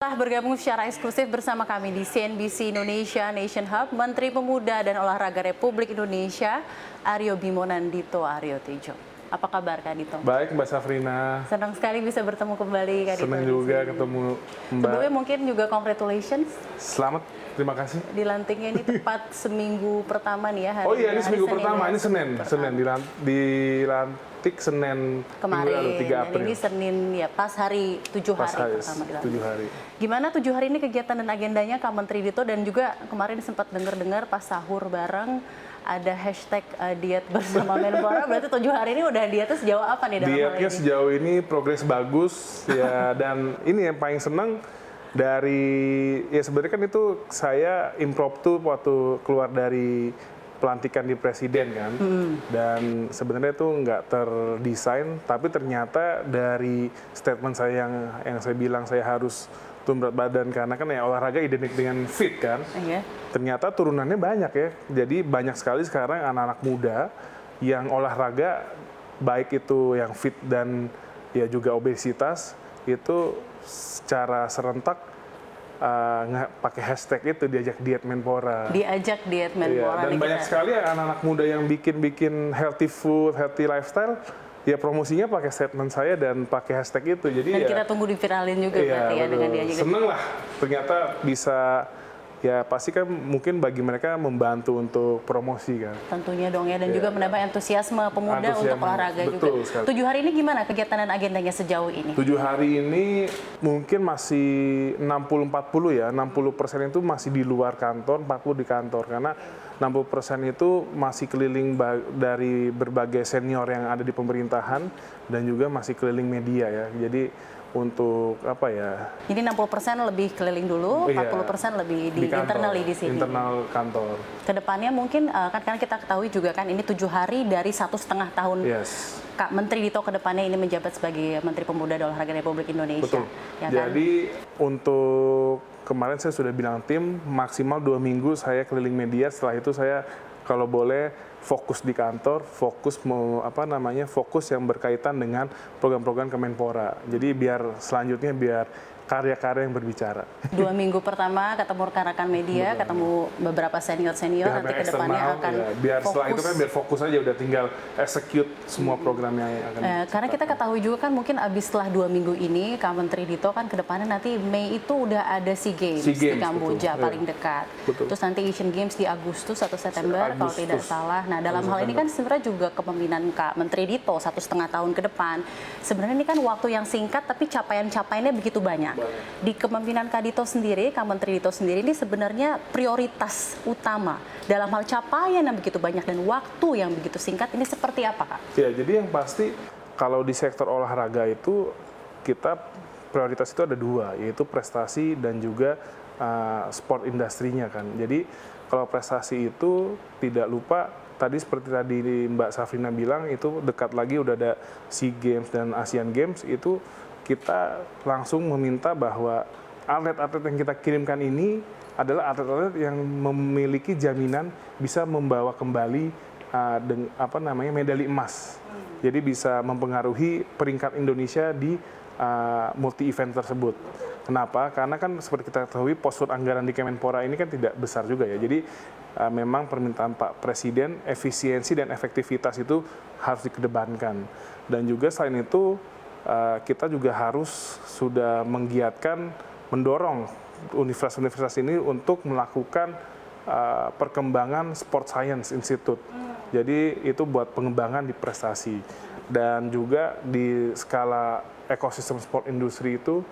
Telah bergabung secara eksklusif bersama kami di CNBC Indonesia Nation Hub, Menteri Pemuda dan Olahraga Republik Indonesia, Aryo Bimo Nandito Aryo Tejo. Apa kabar Kak Dito? Baik Mbak Safrina. Senang sekali bisa bertemu kembali Kak Dito. Senang juga ketemu Mbak. Sebelumnya mungkin juga congratulations. Selamat, terima kasih. Dilantiknya ini tepat seminggu pertama nih ya. Oh iya, ini seminggu pertama, ini Senin dilantik Senin kemarin. 3 April. Dan ini Senin ya, pas hari 7 pas hari hari, pertama dilantik. 7 hari. Gimana 7 hari ini kegiatan dan agendanya Kak Menteri Dito, dan juga kemarin sempat dengar-dengar pas sahur bareng ada hashtag diet bersama Menpora, berarti 7 hari ini udah dietnya sejauh apa nih dalam hal Dietnya ini? sejauh ini progres bagus ya, dan ini yang paling senang dari, ya sebenarnya kan itu saya impromptu waktu keluar dari pelantikan di presiden kan, dan sebenarnya itu nggak terdesain, tapi ternyata dari statement saya yang saya bilang saya harus turun berat badan karena kan ya olahraga identik dengan fit kan, ternyata turunannya banyak ya, jadi banyak sekali sekarang anak-anak muda yang olahraga, baik itu yang fit dan ya juga obesitas, itu secara serentak pakai hashtag itu diajak diet Menpora. Diajak diet Menpora. Iya, dan banyak sekali anak-anak muda yang bikin healthy food, healthy lifestyle, ya promosinya pakai statement saya dan pakai hashtag itu. Jadi dan ya, kita tunggu diviralin juga berarti ya dengan diajak. Seneng lah, ternyata bisa. Ya pasti kan mungkin bagi mereka membantu untuk promosi kan. Tentunya dong ya, dan juga menambah antusiasme pemuda untuk olahraga betul juga. Sekali. 7 hari ini gimana kegiatan dan agendanya sejauh ini? 7 hari ini mungkin masih 60-40 ya, 60% itu masih di luar kantor, 40 di kantor. Karena 60% itu masih keliling dari berbagai senior yang ada di pemerintahan dan juga masih keliling media ya. Jadi untuk apa ya? Jadi 60% lebih keliling dulu, 40% lebih di internal di sini. Internal kantor. Kedepannya mungkin kan karena kita ketahui juga kan ini 7 hari dari 1,5 tahun Kak Menteri Dito kedepannya ini menjabat sebagai Menteri Pemuda dan Olahraga Republik Indonesia. Betul. Ya kan? Jadi untuk kemarin saya sudah bilang tim maksimal 2 minggu saya keliling media. Setelah itu saya kalau boleh fokus di kantor, fokus fokus yang berkaitan dengan program-program Kemenpora. Jadi biar selanjutnya biar karya-karya yang berbicara. 2 minggu pertama ketemu rekan-rekan media, ketemu beberapa senior-senior, nanti kedepannya akan biar fokus. Setelah itu kan biar fokus aja, udah tinggal execute semua program yang akan karena kita ketahui juga kan mungkin abis setelah 2 minggu ini Kak Menteri Dito kan kedepannya nanti Mei itu udah ada SEA Games di Kamboja paling dekat. Terus nanti Asian Games di Agustus atau September kalau tidak salah. Nah dalam hal ini kan sebenarnya juga kepemimpinan Kak Menteri Dito 1,5 tahun ke depan. Sebenarnya ini kan waktu yang singkat tapi capaian-capaiannya begitu banyak. Di kepemimpinan Kak Dito sendiri, Kak Menteri Dito sendiri ini sebenarnya prioritas utama dalam hal capaian yang begitu banyak dan waktu yang begitu singkat ini seperti apa Kak? Ya, jadi yang pasti kalau di sektor olahraga itu kita prioritas itu ada 2, yaitu prestasi dan juga sport industrinya kan. Jadi kalau prestasi itu tidak lupa tadi seperti tadi Mbak Safrina bilang itu dekat lagi udah ada SEA Games dan Asian Games, itu kita langsung meminta bahwa atlet-atlet yang kita kirimkan ini adalah atlet-atlet yang memiliki jaminan bisa membawa kembali medali emas. Jadi bisa mempengaruhi peringkat Indonesia di multi event tersebut. Kenapa? Karena kan seperti kita ketahui postur anggaran di Kemenpora ini kan tidak besar juga ya. Jadi memang permintaan Pak Presiden efisiensi dan efektivitas itu harus dikedepankan. Dan juga selain itu kita juga harus sudah mendorong universitas-universitas ini untuk melakukan perkembangan Sport Science Institute. Jadi itu buat pengembangan di prestasi. Dan juga di skala ekosistem sport industri itu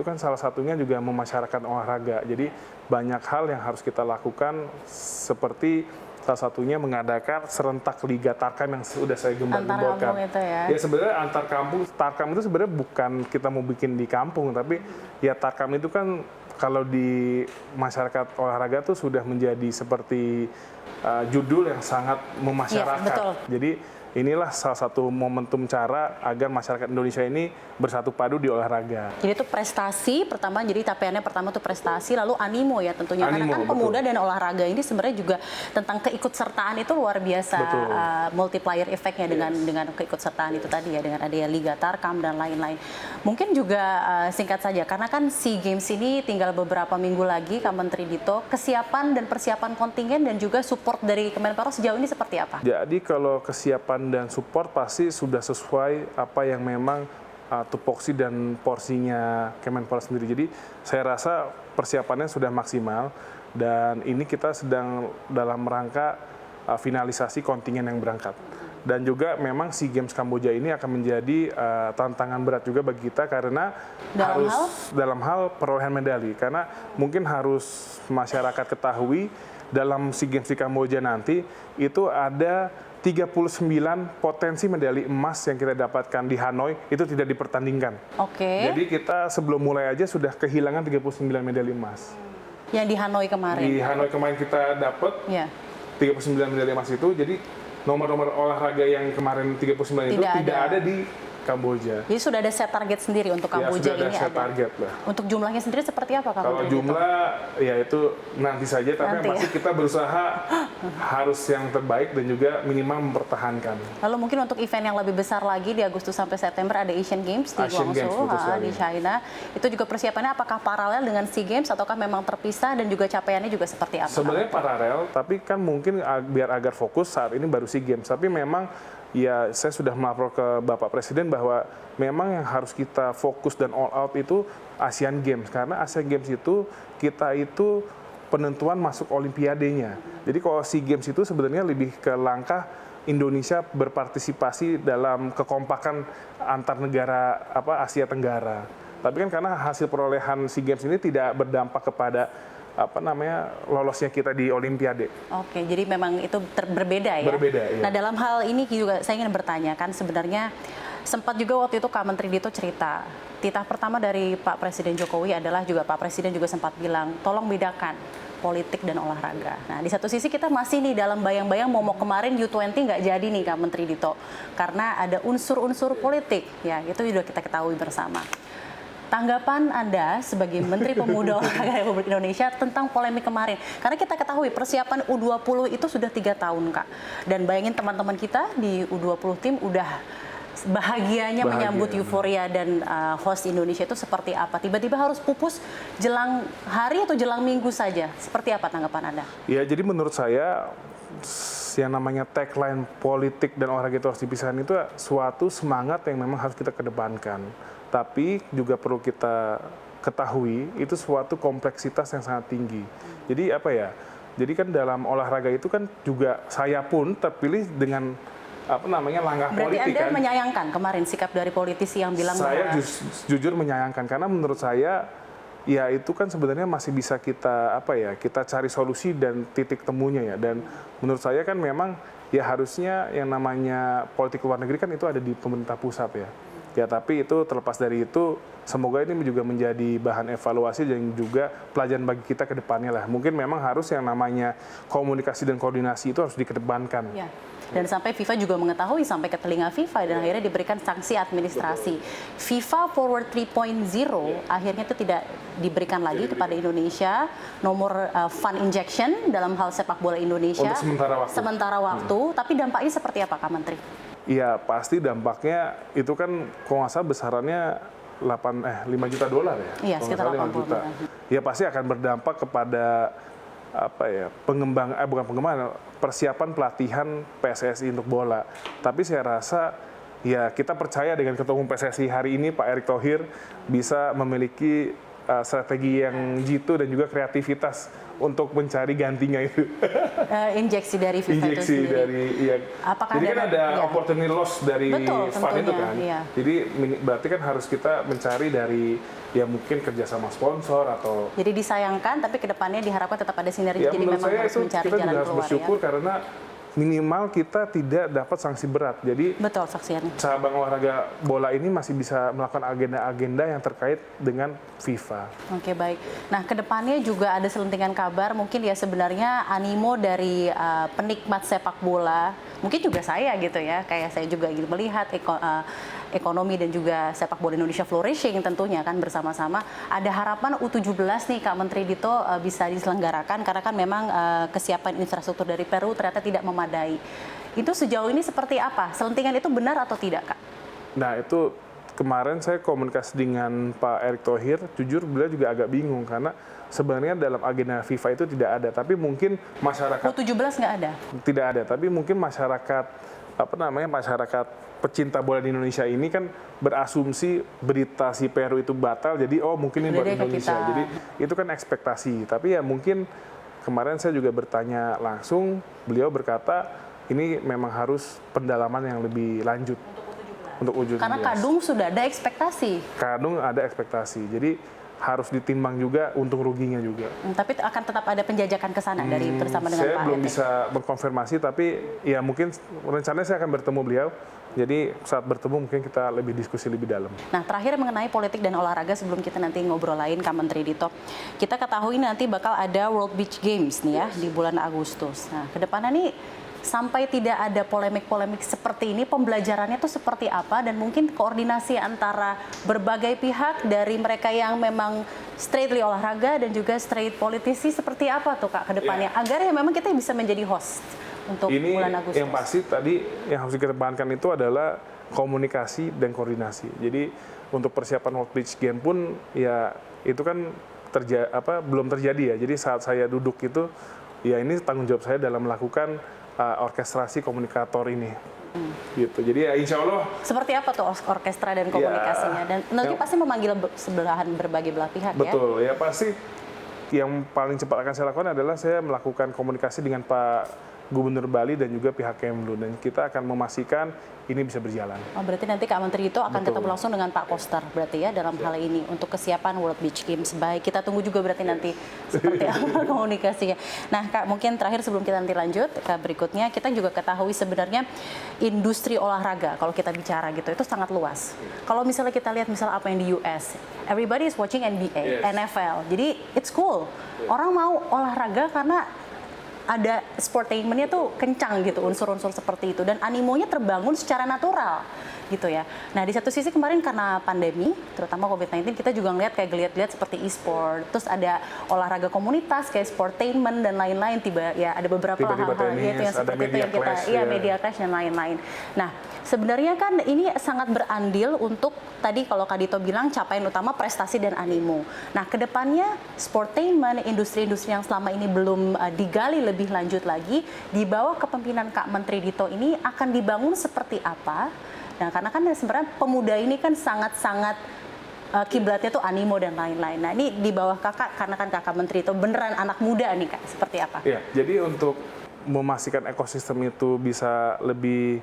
kan salah satunya juga memasyarakatkan olahraga. Jadi banyak hal yang harus kita lakukan seperti salah satunya mengadakan serentak Liga Tarkam yang sudah saya gembar-gemborkan. Ya sebenarnya antar kampung, Tarkam itu sebenarnya bukan kita mau bikin di kampung, tapi ya Tarkam itu kan kalau di masyarakat olahraga tuh sudah menjadi seperti judul yang sangat memasyarakat. Jadi inilah salah satu momentum cara agar masyarakat Indonesia ini bersatu padu di olahraga. Jadi itu prestasi pertama, jadi capaiannya pertama itu prestasi, lalu animo ya tentunya. Animo, karena kan betul. pemuda dan olahraga ini sebenarnya juga tentang keikutsertaan itu luar biasa, multiplier efeknya dengan keikutsertaan itu tadi ya, dengan adanya Liga Tarkam dan lain-lain. Mungkin juga singkat saja, karena kan SEA Games ini tinggal beberapa minggu lagi, Kak Menteri Dito, kesiapan dan persiapan kontingen dan juga support dari Kemenpora sejauh ini seperti apa? Jadi kalau kesiapan dan support pasti sudah sesuai apa yang memang tupoksi dan porsinya Kemenpora sendiri. Jadi saya rasa persiapannya sudah maksimal dan ini kita sedang dalam rangka finalisasi kontingen yang berangkat. Dan juga memang SEA Games Kamboja ini akan menjadi tantangan berat juga bagi kita karena dalam hal perolehan medali. Karena mungkin harus masyarakat ketahui dalam SEA Games di Kamboja nanti itu ada 39 potensi medali emas yang kita dapatkan di Hanoi itu tidak dipertandingkan. Oke. Jadi kita sebelum mulai aja sudah kehilangan 39 medali emas. Yang di Hanoi kemarin? Di Hanoi kemarin kita dapat 39 medali emas itu, jadi nomor-nomor olahraga yang kemarin 39 itu tidak ada di Kamboja. Jadi sudah ada set target sendiri untuk Kamboja ini ada. Target lah. Untuk jumlahnya sendiri seperti apa Kak? Kalau jumlah ya itu nanti saja, tapi pasti kita berusaha harus yang terbaik dan juga minimal mempertahankan. Lalu mungkin untuk event yang lebih besar lagi di Agustus sampai September ada Asian Games di Guangzhou di China. Itu juga persiapannya apakah paralel dengan SEA Games ataukah memang terpisah dan juga capaiannya juga seperti apa? Sebenarnya paralel, tapi kan mungkin biar agar fokus saat ini baru SEA Games. Tapi memang ya saya sudah melapor ke Bapak Presiden bahwa memang yang harus kita fokus dan all out itu Asian Games. Karena Asian Games itu kita itu penentuan masuk Olimpiadenya. Jadi kalau SEA Games itu sebenarnya lebih ke langkah Indonesia berpartisipasi dalam kekompakan antar negara Asia Tenggara. Tapi kan karena hasil perolehan SEA Games ini tidak berdampak kepada lolosnya kita di Olimpiade. Oke, jadi memang itu berbeda ya? Berbeda, iya. Nah dalam hal ini juga saya ingin bertanya, kan sebenarnya sempat juga waktu itu Kak Menteri Dito cerita, titah pertama dari Pak Presiden Jokowi adalah juga Pak Presiden juga sempat bilang, tolong bedakan politik dan olahraga. Nah di satu sisi kita masih nih dalam bayang-bayang mau kemarin U20 nggak jadi nih Kak Menteri Dito, karena ada unsur-unsur politik, ya itu juga kita ketahui bersama. Tanggapan Anda sebagai Menteri Pemuda Olahraga Republik Indonesia tentang polemik kemarin. Karena kita ketahui persiapan U20 itu sudah 3 tahun, Kak. Dan bayangin teman-teman kita di U20 tim udah bahagianya menyambut euforia dan host Indonesia itu seperti apa. Tiba-tiba harus pupus jelang hari atau jelang minggu saja. Seperti apa tanggapan Anda? Ya, jadi menurut saya yang namanya tagline politik dan olahraga itu harus dipisahkan itu suatu semangat yang memang harus kita kedepankan. Tapi juga perlu kita ketahui itu suatu kompleksitas yang sangat tinggi. Jadi apa ya? Jadi kan dalam olahraga itu kan juga saya pun terpilih dengan langkah politik. Berarti Anda menyayangkan kemarin sikap dari politisi yang bilang saya jujur menyayangkan karena menurut saya ya itu kan sebenarnya masih bisa kita kita cari solusi dan titik temunya ya. Dan menurut saya kan memang ya harusnya yang namanya politik luar negeri kan itu ada di pemerintah pusat ya. Ya tapi itu terlepas dari itu semoga ini juga menjadi bahan evaluasi dan juga pelajaran bagi kita ke depannya lah. Mungkin memang harus yang namanya komunikasi dan koordinasi itu harus dikedepankan. Ya. Dan sampai FIFA juga mengetahui sampai ke telinga FIFA dan akhirnya diberikan sanksi administrasi. FIFA Forward 3.0 akhirnya itu tidak diberikan lagi kepada Indonesia nomor fund injection dalam hal sepak bola Indonesia untuk sementara waktu. Tapi dampaknya seperti apa Kak Menteri? Iya pasti dampaknya itu kan kalau nggak salah besarannya 5 juta dolar ya. Iya sekitar 80 juta. Ya pasti akan berdampak kepada persiapan pelatihan PSSI untuk bola. Tapi saya rasa ya kita percaya dengan Ketua Umum PSSI hari ini Pak Erick Thohir bisa memiliki strategi yang jitu dan juga kreativitas untuk mencari gantinya itu. Injeksi dari FIFA itu sendiri. Jadi kan ada opportunity loss dari fund itu kan. Iya. Jadi berarti kan harus kita mencari dari ya mungkin kerjasama sponsor atau. Jadi disayangkan tapi kedepannya diharapkan tetap ada sinergi. Ya, jadi memang harus mencari jalan keluar. Kita juga harus bersyukur karena minimal kita tidak dapat sanksi berat. Jadi betul, saksiannya. Cabang olahraga bola ini masih bisa melakukan agenda-agenda yang terkait dengan FIFA. Oke, baik. Nah, kedepannya juga ada selentingan kabar, mungkin ya sebenarnya animo dari penikmat sepak bola, mungkin juga saya gitu ya, kayak saya juga gitu melihat ekonomi dan juga sepak bola Indonesia flourishing tentunya kan bersama-sama. Ada harapan U17 nih Kak Menteri Dito bisa diselenggarakan karena kan memang kesiapan infrastruktur dari Peru ternyata tidak memadai. Itu sejauh ini seperti apa? Selentingan itu benar atau tidak, Kak? Nah, itu kemarin saya komunikasi dengan Pak Erick Thohir, jujur beliau juga agak bingung karena sebenarnya dalam agenda FIFA itu tidak ada, tapi mungkin masyarakat U17 nggak ada? Tidak ada, tapi mungkin masyarakat masyarakat pecinta bola di Indonesia ini kan berasumsi berita si Peru itu batal, jadi mungkin ini buat Indonesia. Jadi itu kan ekspektasi. Tapi ya mungkin kemarin saya juga bertanya langsung, beliau berkata ini memang harus pendalaman yang lebih lanjut untuk U17. Karena kadung sudah ada ekspektasi. Kadung ada ekspektasi. Jadi harus ditimbang juga untung ruginya juga. Tapi akan tetap ada penjajakan ke sana dari bersama dengan Pak Saya belum bisa mengkonfirmasi, tapi ya mungkin rencananya saya akan bertemu beliau. Jadi saat bertemu mungkin kita lebih diskusi lebih dalam. Nah, terakhir mengenai politik dan olahraga sebelum kita nanti ngobrol lain, Kak Menteri Dito. Kita ketahui nanti bakal ada World Beach Games nih ya di bulan Agustus. Nah, ke depannya nih sampai tidak ada polemik-polemik seperti ini, pembelajarannya itu seperti apa dan mungkin koordinasi antara berbagai pihak dari mereka yang memang straightly olahraga dan juga straight politisi seperti apa tuh Kak ke depannya agar ya memang kita bisa menjadi host untuk bulan Agustus. Yang pasti tadi yang harus dikedepankan itu adalah komunikasi dan koordinasi. Jadi untuk persiapan World Beach Games pun ya itu kan belum terjadi ya. Jadi saat saya duduk itu ya ini tanggung jawab saya dalam melakukan orkestrasi komunikator ini. Gitu. Jadi ya insya Allah. Seperti apa tuh orkestra dan komunikasinya? Dan nanti pasti memanggil berbagai belah pihak. Betul, ya pasti yang paling cepat akan saya lakukan adalah saya melakukan komunikasi dengan Pak Gubernur Bali dan juga pihak Kemlu, dan kita akan memastikan ini bisa berjalan. Berarti nanti Kak Menteri itu akan ketemu langsung dengan Pak Koster berarti ya dalam hal ini untuk kesiapan World Beach Games. Baik, kita tunggu juga berarti nanti seperti apa komunikasinya. Nah Kak, mungkin terakhir sebelum kita nanti lanjut ke berikutnya, kita juga ketahui sebenarnya industri olahraga kalau kita bicara gitu itu sangat luas. Kalau misalnya kita lihat misal apa yang di US, everybody is watching NBA, NFL. Jadi it's cool. Orang mau olahraga karena ada sportainment-nya tuh kencang gitu, unsur-unsur seperti itu. Dan animonya terbangun secara natural gitu ya. Nah di satu sisi kemarin karena pandemi, terutama COVID-19, kita juga ngeliat kayak geliat-geliat seperti e-sport. Terus ada olahraga komunitas kayak sportainment dan lain-lain. Ya ada beberapa hal-hal gitu yang seperti itu yang kita, media clash dan lain-lain. Nah sebenarnya kan ini sangat berandil untuk tadi kalau Kak Dito bilang capaian utama prestasi dan animo. Nah kedepannya sportainment, industri-industri yang selama ini belum digali lebih lanjut lagi di bawah kepemimpinan Kak Menteri Dito ini akan dibangun seperti apa? Nah karena kan sebenarnya pemuda ini kan sangat-sangat kiblatnya tuh animo dan lain-lain. Nah ini di bawah kakak karena kan kakak Menteri itu beneran anak muda nih Kak, seperti apa? Ya, jadi untuk memastikan ekosistem itu bisa lebih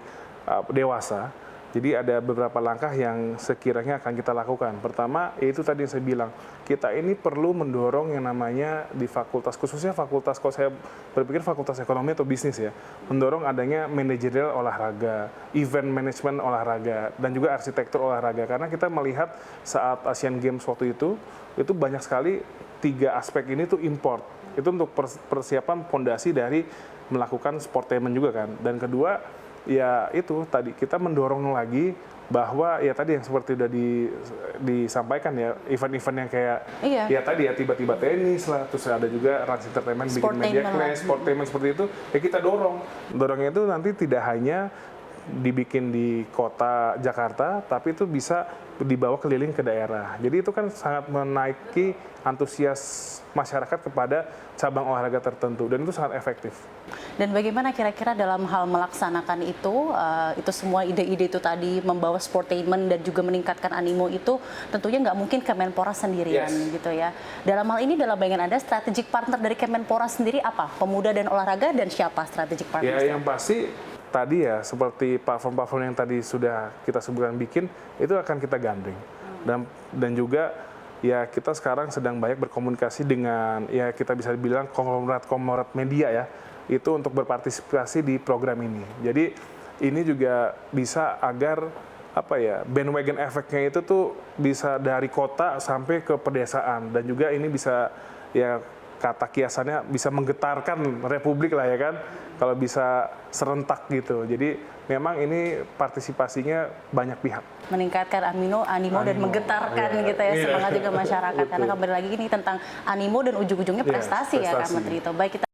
dewasa, jadi ada beberapa langkah yang sekiranya akan kita lakukan. Pertama, yaitu tadi yang saya bilang, kita ini perlu mendorong yang namanya di fakultas, khususnya fakultas, kalau saya berpikir fakultas ekonomi atau bisnis ya, mendorong adanya manajerial olahraga, event management olahraga, dan juga arsitektur olahraga. Karena kita melihat saat Asian Games waktu itu banyak sekali 3 aspek ini tuh import. Itu untuk persiapan fondasi dari melakukan sportainment juga kan. Dan kedua, ya itu tadi kita mendorong lagi bahwa ya tadi yang seperti udah disampaikan ya, event-event yang kayak ya tadi ya tiba-tiba tenis lah, terus ada juga Rans Entertainment bikin media class, sportainment seperti itu, ya kita dorongnya itu nanti tidak hanya dibikin di kota Jakarta, tapi itu bisa dibawa keliling ke daerah. Jadi itu kan sangat menaiki antusias masyarakat kepada cabang olahraga tertentu, dan itu sangat efektif. Dan bagaimana kira-kira dalam hal melaksanakan itu semua ide-ide itu tadi membawa sportainment dan juga meningkatkan animo itu tentunya nggak mungkin Kemenpora sendirian gitu ya. Dalam hal ini dalam bayangan Anda strategic partner dari Kemenpora sendiri apa? Pemuda dan olahraga dan siapa strategic partner? Ya yang pasti tadi ya seperti platform-platform yang tadi sudah kita sebutkan bikin itu akan kita gandeng dan juga ya kita sekarang sedang banyak berkomunikasi dengan ya kita bisa bilang konglomerat media ya, itu untuk berpartisipasi di program ini. Jadi ini juga bisa agar bandwagon efeknya itu tuh bisa dari kota sampai ke pedesaan, dan juga ini bisa kata kiasannya bisa menggetarkan Republik lah ya kan, kalau bisa serentak gitu. Jadi memang ini partisipasinya banyak pihak. Meningkatkan animo dan menggetarkan gitu ya, semangat juga masyarakat. Karena kembali lagi ini tentang animo dan ujung-ujungnya prestasi ya Kak Menteri itu. Baik, kita